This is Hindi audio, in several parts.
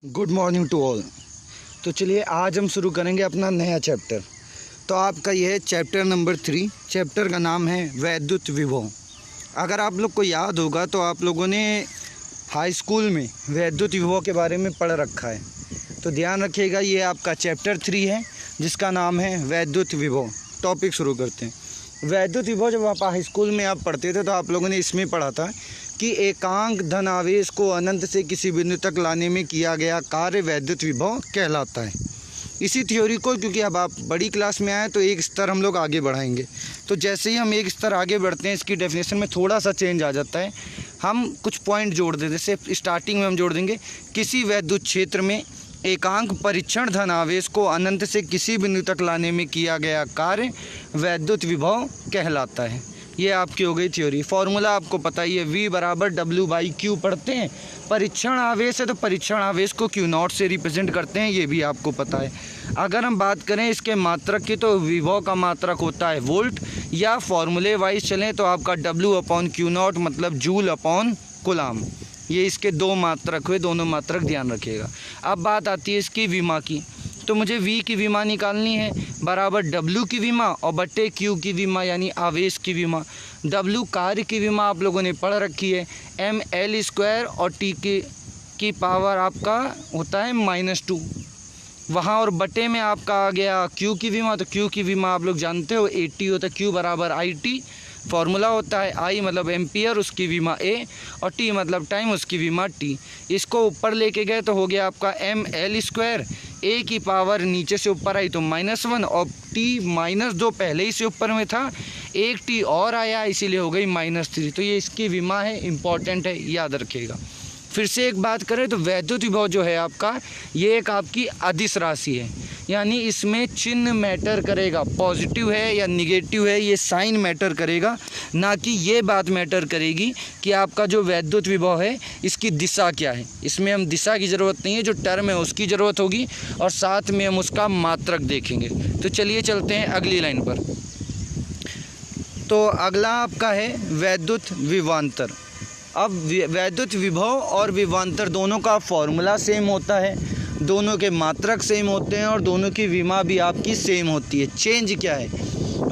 Good morning to all. तो चलिए आज हम शुरू करेंगे अपना नया चैप्टर। तो आपका यह है चैप्टर नंबर 3। चैप्टर का नाम है वैद्युत विभव। अगर आप लोग को याद होगा तो आप लोगों ने हाई स्कूल में वैद्युत विभव के बारे में पढ़ रखा है। तो ध्यान रखिएगा, ये आपका चैप्टर 3 है जिसका नाम है वैद्युत विभव। टॉपिक शुरू करते हैं। वैद्युत विभव जब आप हाई स्कूल में आप पढ़ते थे तो आप लोगों ने इसमें पढ़ा था कि एकांक धन आवेश को अनंत से किसी बिंदु तक लाने में किया गया कार्य वैद्युत विभव कहलाता है। इसी थ्योरी को क्योंकि अब आप बड़ी क्लास में आए तो एक स्तर हम लोग आगे बढ़ाएंगे। तो जैसे ही हम एक स्तर आगे बढ़ते हैं इसकी डेफिनेशन में थोड़ा सा चेंज आ जाता है। हम कुछ पॉइंट जोड़ देते, जैसे स्टार्टिंग में हम जोड़ देंगे किसी वैद्युत क्षेत्र में एकांक परीक्षण धन आवेश को अनंत से किसी बिंदु तक लाने में किया गया कार्य वैद्युत विभव कहलाता है। ये आपकी हो गई थ्योरी। फॉर्मूला आपको पता ही है, V बराबर W/Q पढ़ते हैं। परीक्षण आवेश है तो परीक्षण आवेश को Q0 से रिप्रेजेंट करते हैं, ये भी आपको पता है। अगर हम बात करें इसके मात्रक की तो विभव का मात्रक होता है वोल्ट, या फॉर्मूले वाइज चलें तो आपका W/Q0 मतलब जूल अपॉन कूलाम। ये इसके दो मात्रक हुए, दोनों मात्रक ध्यान रखिएगा। अब बात आती है इसकी विमा की। तो मुझे V की विमा निकालनी है बराबर W की विमा और बट्टे Q की विमा यानी आवेश की विमा। W कार्य की विमा आप लोगों ने पढ़ रखी है, mL² और T की पावर आपका होता है -2 वहाँ, और बटे में आपका आ गया Q की विमा। तो Q की विमा आप लोग जानते हो 80 होता है, Q बराबर IT। फॉर्मूला होता है I मतलब एम्पियर, उसकी विमा A, और T मतलब टाइम, उसकी विमा T। इसको ऊपर लेके गए तो हो गया आपका mL²। A की पावर नीचे से ऊपर आई तो -1 और T -2 पहले ही से ऊपर में था, एक T और आया इसीलिए हो गई -3। तो ये इसकी विमा है, इम्पॉर्टेंट है, याद रखिएगा। फिर से एक बात करें तो वैद्युत विभव जो है आपका, ये एक आपकी अदिश राशि है, यानी इसमें चिन्ह मैटर करेगा, पॉजिटिव है या निगेटिव है ये साइन मैटर करेगा, ना कि ये बात मैटर करेगी कि आपका जो वैद्युत विभव है इसकी दिशा क्या है। इसमें हम दिशा की ज़रूरत नहीं है, जो टर्म है उसकी ज़रूरत होगी, और साथ में हम उसका मात्रक देखेंगे। तो चलिए चलते हैं अगली लाइन पर। तो अगला आपका है वैद्युत विभवांतर। अब वैद्युत विभव और विभवांतर दोनों का फॉर्मूला सेम होता है, दोनों के मात्रक सेम होते हैं और दोनों की विमा भी आपकी सेम होती है। चेंज क्या है?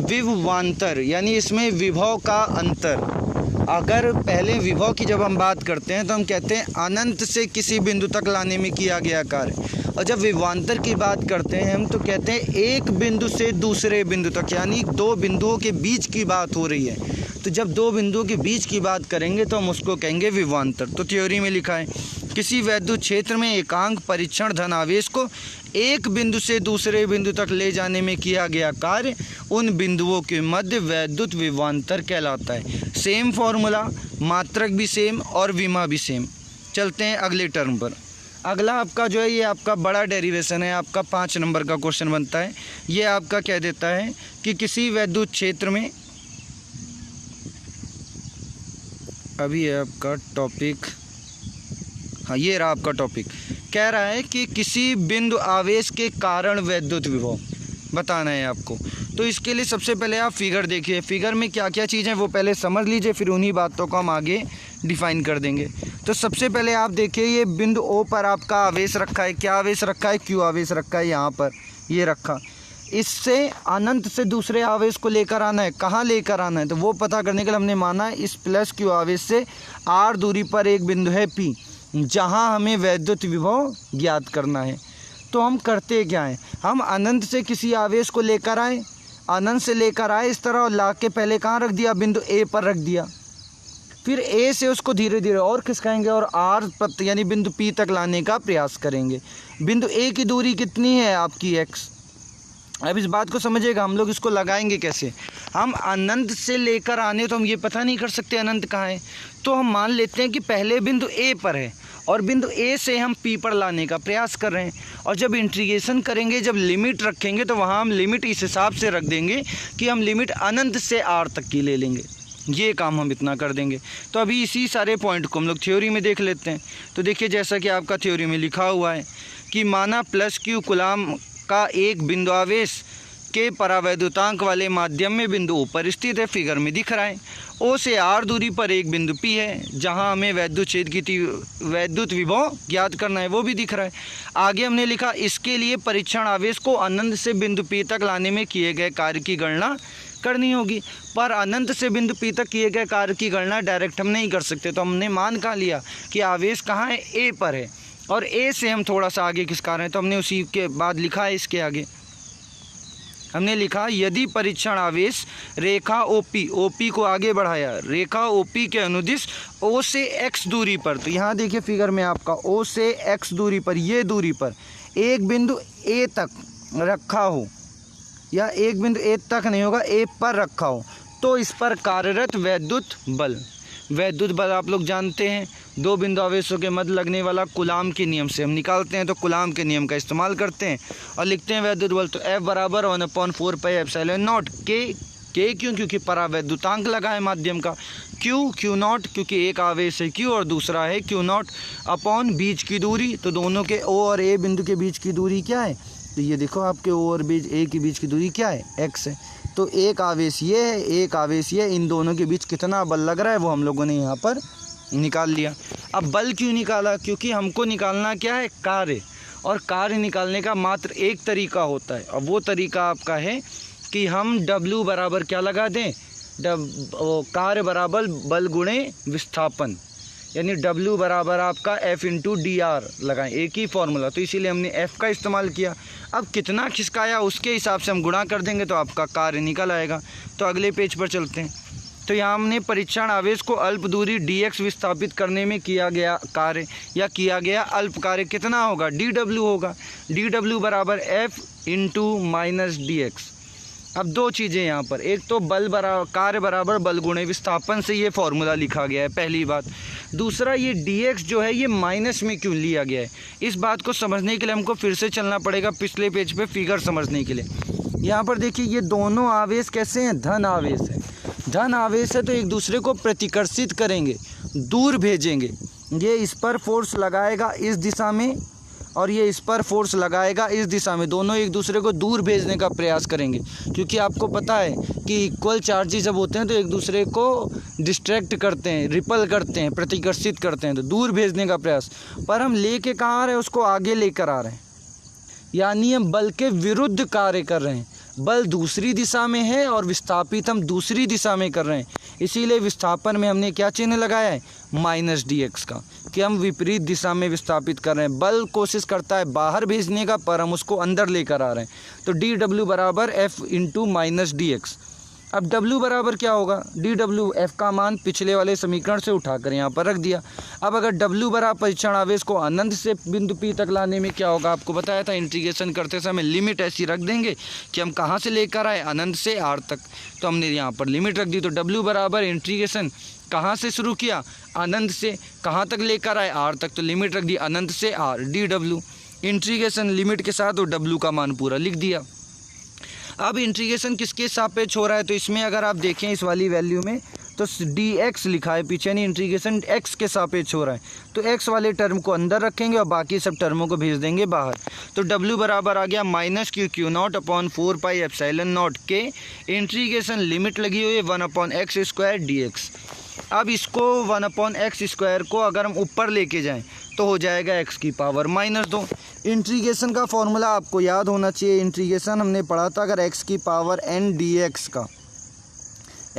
विभवांतर यानी इसमें विभव का अंतर। अगर पहले विभव की जब हम बात करते हैं तो हम कहते हैं अनंत से किसी बिंदु तक लाने में किया गया कार्य, और जब विभवांतर की बात करते हैं हम तो कहते हैं एक बिंदु से दूसरे बिंदु तक, यानी दो बिंदुओं के बीच की बात हो रही है। तो जब दो बिंदुओं के बीच की बात करेंगे तो हम उसको कहेंगे विभवांतर। तो थ्योरी में लिखा है किसी वैद्युत क्षेत्र में एकांक परीक्षण धन आवेश को एक बिंदु से दूसरे बिंदु तक ले जाने में किया गया कार्य उन बिंदुओं के मध्य वैद्युत विभवांतर कहलाता है। सेम फॉर्मूला, मात्रक भी सेम और विमा भी सेम। चलते हैं अगले टर्म पर। अगला आपका जो है ये आपका बड़ा डेरिवेशन है, आपका 5 नंबर का क्वेश्चन बनता है। ये आपका कह देता है कि किसी वैद्युत क्षेत्र में, अभी है आपका टॉपिक, हाँ ये रहा आपका टॉपिक, कह रहा है कि किसी बिंदु आवेश के कारण वैद्युत विभव बताना है आपको। तो इसके लिए सबसे पहले आप फिगर देखिए, फिगर में क्या क्या चीज़ें वो पहले समझ लीजिए, फिर उन्हीं बातों को हम आगे डिफाइन कर देंगे। तो सबसे पहले आप देखिए ये बिंदु O पर आपका आवेश रखा है। क्या आवेश रखा है? Q आवेश रखा है, यहाँ पर ये रखा। इससे अनंत से दूसरे आवेश को लेकर आना है। कहाँ लेकर आना है? तो वो पता करने के लिए हमने माना है इस +Q आवेश से R दूरी पर एक बिंदु है P, जहाँ हमें वैद्युत विभव ज्ञात करना है। तो हम करते क्या हैं, हम अनंत से किसी आवेश को लेकर आए, अनंत से लेकर आए इस तरह, और ला के पहले कहाँ रख दिया? बिंदु A पर रख दिया। फिर A से उसको धीरे धीरे और खिसकाएंगे और R पर यानी बिंदु P तक लाने का प्रयास करेंगे। बिंदु A की दूरी कितनी है आपकी? X। अब इस बात को समझिएगा, हम लोग इसको लगाएंगे कैसे। हम अनंत से लेकर आने तो हम ये पता नहीं कर सकते अनंत कहाँ है, तो हम मान लेते हैं कि पहले बिंदु A पर है और बिंदु A से हम P पर लाने का प्रयास कर रहे हैं। और जब इंटीग्रेशन करेंगे, जब लिमिट रखेंगे, तो वहाँ हम लिमिट इस हिसाब से रख देंगे कि हम लिमिट अनंत से R तक की ले लेंगे। ये काम हम इतना कर देंगे। तो अभी इसी सारे पॉइंट को हम लोग थ्योरी में देख लेते हैं। तो देखिए जैसा कि आपका थ्योरी में लिखा हुआ है कि माना +Q कूलाम का एक बिंदु आवेश के परावैद्युतांक वाले माध्यम में बिंदु O पर स्थित है, फिगर में दिख रहा है। O से R दूरी पर एक बिंदु P है जहां हमें वैद्युत विभव ज्ञात करना है, वो भी दिख रहा है। आगे हमने लिखा इसके लिए परीक्षण आवेश को अनंत से बिंदु P तक लाने में किए गए कार्य की गणना करनी होगी। पर अनंत से बिंदु P तक किए गए कार्य की गणना डायरेक्ट हम नहीं कर सकते, तो हमने मान कहाँ लिया कि आवेश कहाँ है, A पर है, और A से हम थोड़ा सा आगे किसका रहे हैं, तो हमने उसी के बाद लिखा है। इसके आगे हमने लिखा यदि परीक्षण आवेश रेखा OP को आगे बढ़ाया, रेखा OP के अनुदिश O से X दूरी पर, तो यहाँ देखिए फिगर में आपका O से X दूरी पर, ये दूरी पर एक बिंदु A तक रखा हो, या एक बिंदु A तक नहीं होगा, A पर रखा हो, तो इस पर कार्यरत वैद्युत बल आप लोग जानते हैं, दो बिंदु आवेशों के मध्य लगने वाला कूलाम के नियम से हम निकालते हैं, तो कूलाम के नियम का इस्तेमाल करते हैं और लिखते हैं वैद्युत बल। तो F बराबर 1/4πε0 K क्यों, क्योंकि परावैद्युतांक लगा है माध्यम का, Q0 क्योंकि एक आवेश है Q और दूसरा है Q0 अपॉन बीच की दूरी, तो दोनों के O और A बिंदु के बीच की दूरी क्या है, तो ये देखो आपके O और A के बीच की दूरी क्या है, X है। तो एक आवेश ये है, एक आवेश ये, इन दोनों के बीच कितना बल लग रहा है वो हम लोगों ने यहाँ पर निकाल लिया। अब बल क्यों निकाला, क्योंकि हमको निकालना क्या है, कार्य, और कार्य निकालने का मात्र एक तरीका होता है, और वो तरीका आपका है कि हम W बराबर क्या लगा दें, कार्य बराबर बल गुणे विस्थापन, यानी W बराबर आपका F इंटू dr लगाएं, एक ही फॉर्मूला, तो इसीलिए हमने F का इस्तेमाल किया। अब कितना खिसकाया उसके हिसाब से हम गुणा कर देंगे तो आपका कार्य निकल आएगा। तो अगले पेज पर चलते हैं। तो यहाँ हमने परीक्षण आवेश को अल्प दूरी dx विस्थापित करने में किया गया कार्य या किया गया अल्प कार्य कितना होगा, dw होगा, dw बराबर F इंटू माइनस dx। अब दो चीज़ें यहाँ पर, एक तो कार्य बराबर बल गुणे विस्थापन से ये फॉर्मूला लिखा गया है, पहली बात। दूसरा, ये dx जो है ये माइनस में क्यों लिया गया है, इस बात को समझने के लिए हमको फिर से चलना पड़ेगा पिछले पेज पे फिगर समझने के लिए। यहाँ पर देखिए ये दोनों आवेश कैसे हैं, धन आवेश है। धन आवेश है तो एक दूसरे को प्रतिकर्षित करेंगे, दूर भेजेंगे। ये इस पर फोर्स लगाएगा इस दिशा में और ये इस पर फोर्स लगाएगा इस दिशा में, दोनों एक दूसरे को दूर भेजने का प्रयास करेंगे, क्योंकि आपको पता है कि इक्वल चार्जेस जब होते हैं तो एक दूसरे को डिस्ट्रैक्ट करते हैं, रिपल करते हैं, प्रतिकर्षित करते हैं, तो दूर भेजने का प्रयास। पर हम लेके कहाँ आ रहे हैं, उसको आगे लेकर आ रहे हैं, यानी हम बल के विरुद्ध कार्य कर रहे हैं। बल दूसरी दिशा में है और विस्थापित हम दूसरी दिशा में कर रहे हैं, इसीलिए विस्थापन में हमने क्या चिन्ह लगाया है, माइनस dx का, कि हम विपरीत दिशा में विस्थापित कर रहे हैं। बल कोशिश करता है बाहर भेजने का, पर हम उसको अंदर लेकर आ रहे हैं। तो dw बराबर F इंटू माइनस dx। अब W बराबर क्या होगा, dw F का मान पिछले वाले समीकरण से उठाकर यहाँ पर रख दिया। अब अगर W बराबर परीक्षण आवेश को अनंत से बिंदु P तक लाने में क्या होगा, आपको बताया था इंटीग्रेशन करते समय लिमिट ऐसी रख देंगे कि हम कहाँ से लेकर आए, अनंत से R तक, तो हमने यहाँ पर लिमिट रख दी। तो W बराबर इंटीग्रेशन कहाँ से शुरू किया, अनंत से, कहाँ तक लेकर आए, R तक, तो लिमिट रख दी अनंत से R, dw इंटीग्रेशन लिमिट के साथ और W का मान पूरा लिख दिया। अब इंटीग्रेशन किसके सापेक्ष हो रहा है, तो इसमें अगर आप देखें इस वाली वैल्यू में तो dx लिखा है पीछे, नहीं, इंटीग्रेशन x के सापेक्ष हो रहा है, तो x वाले टर्म को अंदर रखेंगे और बाकी सब टर्मों को भेज देंगे बाहर। तो W बराबर आ गया माइनस Q0 अपॉन 4πε0 के, इंटीग्रेशन लिमिट लगी हुई है 1/x² dx। अब इसको 1/x² को अगर हम ऊपर लेके जाएं तो हो जाएगा x की पावर -2। इंटीग्रेशन का फॉर्मूला आपको याद होना चाहिए, इंटीग्रेशन हमने पढ़ा था, अगर x की पावर n dx का,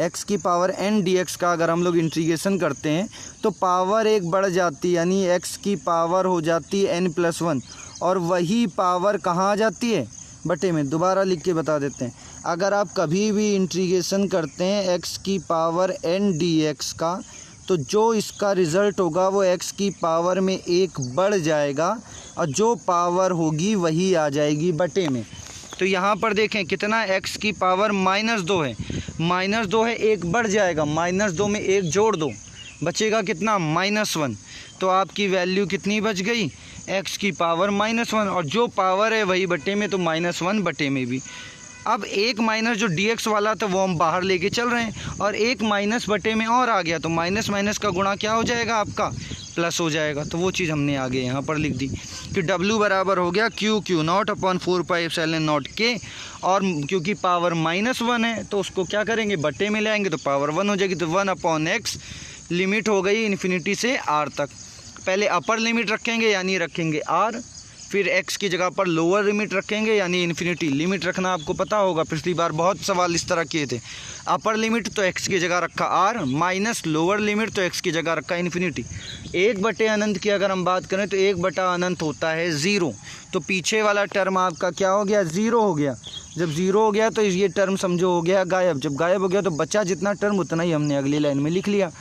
x की पावर n dx का अगर हम लोग इंटीग्रेशन करते हैं तो पावर एक बढ़ जाती है, यानी x की पावर हो जाती है n+1, और वही पावर कहाँ आ जाती है, बटे में। दोबारा लिख के बता देते हैं, अगर आप कभी भी इंटीग्रेशन करते हैं x की पावर n dx का, तो जो इसका रिज़ल्ट होगा वो x की पावर में 1 बढ़ जाएगा और जो पावर होगी वही आ जाएगी बटे में। तो यहाँ पर देखें कितना, x की पावर -2 है, -2 है, 1 बढ़ जाएगा, -2 में 1 जोड़ दो, बचेगा कितना, -1। तो आपकी वैल्यू कितनी बच गई, x की पावर -1, और जो पावर है वही बटे में, तो -1 बटे में भी। अब एक माइनस जो dx वाला था वो हम बाहर लेके चल रहे हैं, और एक माइनस बटे में और आ गया, तो माइनस माइनस का गुणा क्या हो जाएगा आपका प्लस हो जाएगा, तो वो चीज़ हमने आगे यहाँ पर लिख दी कि W बराबर हो गया Q0 अपॉन 4πε0 के, और क्योंकि पावर -1 है तो उसको क्या करेंगे, बटे में ले आएंगे तो पावर 1 हो जाएगी, तो 1/x लिमिट हो गई इन्फिनिटी से r तक। पहले अपर लिमिट रखेंगे यानी रखेंगे r, फिर x की जगह पर लोअर लिमिट रखेंगे यानी इन्फिनिटी। लिमिट रखना आपको पता होगा, पिछली बार बहुत सवाल इस तरह किए थे। अपर लिमिट तो x की जगह रखा r, माइनस लोअर लिमिट तो x की जगह रखा इन्फिनिटी। 1/अनंत की अगर हम बात करें तो 1/अनंत होता है 0, तो पीछे वाला टर्म आपका क्या हो गया, 0 हो गया। जब 0 हो गया तो ये टर्म समझो हो गया गायब। जब गायब हो गया तो बचा जितना टर्म उतना ही हमने अगली लाइन में लिख लिया।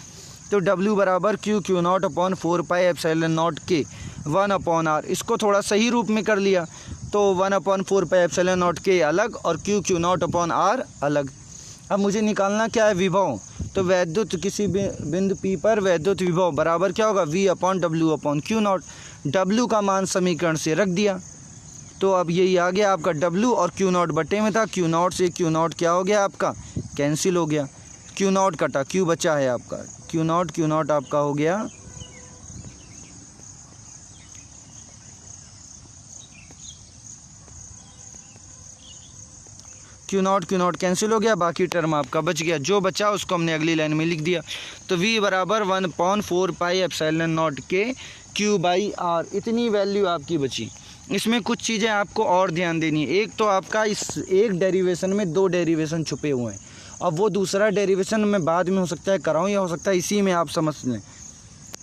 तो W बराबर Q0 अपॉन 4πε0 के 1/r, इसको थोड़ा सही रूप में कर लिया तो 1/4πε0 के अलग और Q0 अपॉन r अलग। अब मुझे निकालना क्या है, विभव। तो वैद्युत किसी बिंदु P पर वैद्युत विभव बराबर क्या होगा, V/W/Q0। W का मान समीकरण से रख दिया, तो अब यही आ गया आपका W, और Q0 बटे में था, Q0 से Q0 क्या हो गया आपका, कैंसिल हो गया। Q0 कटा, Q बचा है आपका, Q0 आपका हो गया Q0 कैंसिल हो गया, बाकी टर्म आपका बच गया। जो बचा उसको हमने अगली लाइन में लिख दिया। तो V बराबर 1/4πε0 के Q/r, इतनी वैल्यू आपकी बची। इसमें कुछ चीज़ें आपको और ध्यान देनी है। एक तो आपका इस एक डेरिवेशन में 2 डेरिवेशन छुपे हुए हैं, अब वो दूसरा डेरिवेशन में बाद में हो सकता है कराऊं, या हो सकता है इसी में आप समझ लें।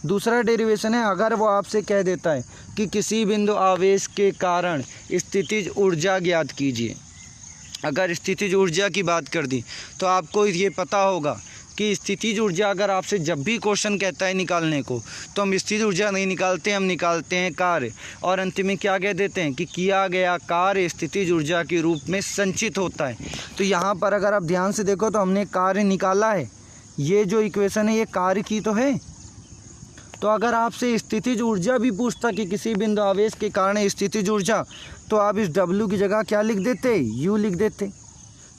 दूसरा डेरिवेशन है, अगर वो आपसे कह देता है कि किसी बिंदु आवेश के कारण स्थितिज ऊर्जा ज्ञात कीजिए। अगर स्थितिज ऊर्जा की बात कर दी तो आपको ये पता होगा कि स्थितिज ऊर्जा अगर आपसे जब भी क्वेश्चन कहता है निकालने को, तो हम स्थितिज ऊर्जा नहीं निकालते, हम निकालते हैं कार्य। और अंत में क्या कह देते हैं कि किया गया कार्य स्थितिज ऊर्जा के रूप में संचित होता है। तो यहाँ पर अगर आप ध्यान से देखो तो हमने कार्य निकाला है, ये जो इक्वेशन है ये कार्य की तो है। तो अगर आपसे स्थितिज ऊर्जा भी पूछता कि किसी बिंदु आवेश के कारण स्थितिज ऊर्जा, तो आप इस W की जगह क्या लिख देते, U लिख देते,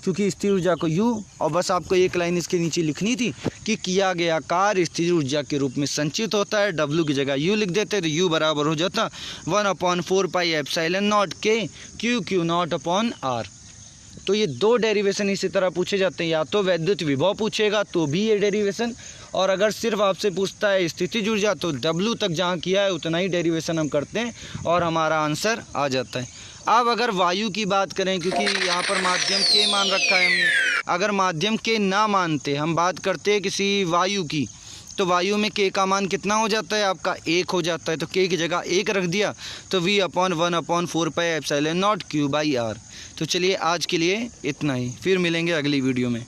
क्योंकि स्थिर ऊर्जा को U, और बस आपको एक लाइन इसके नीचे लिखनी थी कि किया गया कार्य स्थिर ऊर्जा के रूप में संचित होता है। W की जगह U लिख देते तो U बराबर हो जाता 1/4πε0 के Q0 अपॉन r। तो ये 2 डेरिवेशन इसी तरह पूछे जाते हैं, या तो वैद्युत विभव पूछेगा तो भी ये डेरिवेशन, और अगर सिर्फ आपसे पूछता है स्थितिज ऊर्जा तो W तक जहाँ किया है उतना ही डेरिवेशन हम करते हैं और हमारा आंसर आ जाता है। अब अगर वायु की बात करें, क्योंकि यहाँ पर माध्यम के मान रखा है हमने, अगर माध्यम के ना मानते हम बात करते हैं किसी वायु की, तो वायु में K का मान कितना हो जाता है आपका, 1 हो जाता है। तो K की जगह 1 रख दिया तो V/1/4πε0 Q/r। तो चलिए आज के लिए इतना ही, फिर मिलेंगे अगली वीडियो में।